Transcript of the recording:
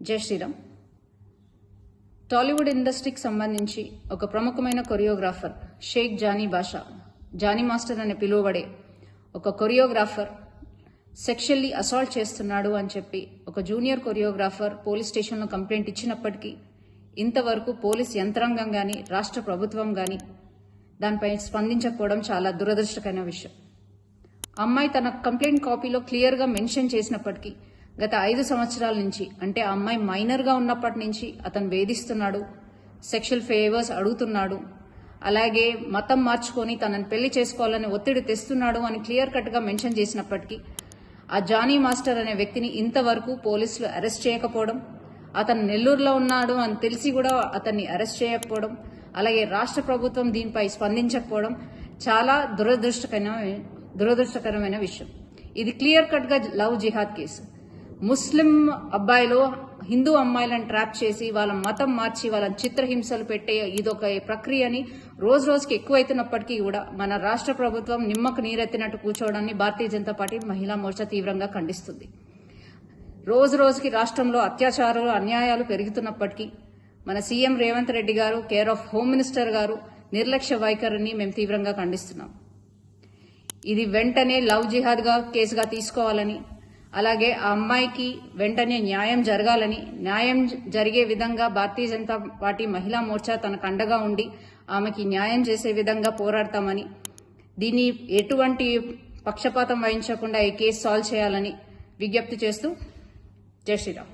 జై శ్రీరామ్. టాలీవుడ్ ఇండస్ట్రీకి సంబంధించి ఒక ప్రముఖమైన కొరియోగ్రాఫర్ షేక్ జానీ బాషా, జానీ మాస్టర్ అని పిలువబడే ఒక కొరియోగ్రాఫర్ సెక్షువల్లీ అసాల్ట్ చేస్తున్నాడు అని చెప్పి ఒక జూనియర్ కొరియోగ్రాఫర్ పోలీస్ స్టేషన్లో కంప్లైంట్ ఇచ్చినప్పటికీ ఇంతవరకు పోలీస్ యంత్రాంగం కానీ రాష్ట్ర ప్రభుత్వం కానీ దానిపై స్పందించకపోవడం చాలా దురదృష్టకరమైన విషయం. అమ్మాయి తన కంప్లైంట్ కాపీలో క్లియర్గా మెన్షన్ చేసినప్పటికీ గత 5 సంవత్సరాల నుంచి, అంటే ఆ అమ్మాయి మైనర్గా ఉన్నప్పటి నుంచి అతను వేధిస్తున్నాడు, సెక్షువల్ ఫేవర్స్ అడుగుతున్నాడు, అలాగే మతం మార్చుకొని తనని పెళ్లి చేసుకోవాలని ఒత్తిడి తెస్తున్నాడు అని క్లియర్ కట్గా మెన్షన్ చేసినప్పటికీ ఆ జానీ మాస్టర్ అనే వ్యక్తిని ఇంతవరకు పోలీసులు అరెస్ట్ చేయకపోవడం, అతను నెల్లూరులో ఉన్నాడు అని తెలిసి కూడా అతన్ని అరెస్ట్ చేయకపోవడం, అలాగే రాష్ట్ర ప్రభుత్వం దీనిపై స్పందించకపోవడం చాలా దురదృష్టకరమైన విషయం. ఇది క్లియర్ కట్గా లవ్ జిహాద్ కేసు. ముస్లిం అబ్బాయిలు హిందూ అమ్మాయిలను ట్రాప్ చేసి వాళ్ళ మతం మార్చి వాళ్ళని చిత్రహింసలు పెట్టే ఇదొక ప్రక్రియని రోజు రోజుకి ఎక్కువైతున్నప్పటికీ కూడా మన రాష్ట్ర ప్రభుత్వం నిమ్మకు నీరెత్తినట్టు కూర్చోవడాన్ని భారతీయ జనతా పార్టీ మహిళా మోర్చా తీవ్రంగా ఖండిస్తుంది. రోజు రోజుకి రాష్ట్రంలో అత్యాచారాలు అన్యాయాలు పెరుగుతున్నప్పటికీ మన సీఎం రేవంత్ రెడ్డి గారు, కేర్ ఆఫ్ హోమ్ మినిస్టర్ గారు నిర్లక్ష్య వైఖరిని మేము తీవ్రంగా ఖండిస్తున్నాం. ఇది వెంటనే లవ్ జిహాద్గా కేసుగా తీసుకోవాలని, అలాగే ఆ అమ్మాయికి వెంటనే న్యాయం జరగాలని, న్యాయం జరిగే విధంగా భారతీయ జనతా పార్టీ మహిళా మోర్చా తనకు అండగా ఉండి ఆమెకి న్యాయం చేసే విధంగా పోరాడతామని, దీన్ని ఎటువంటి పక్షపాతం వహించకుండా ఈ కేసు సాల్వ్ చేయాలని విజ్ఞప్తి చేస్తూ జై శ్రీరామ్.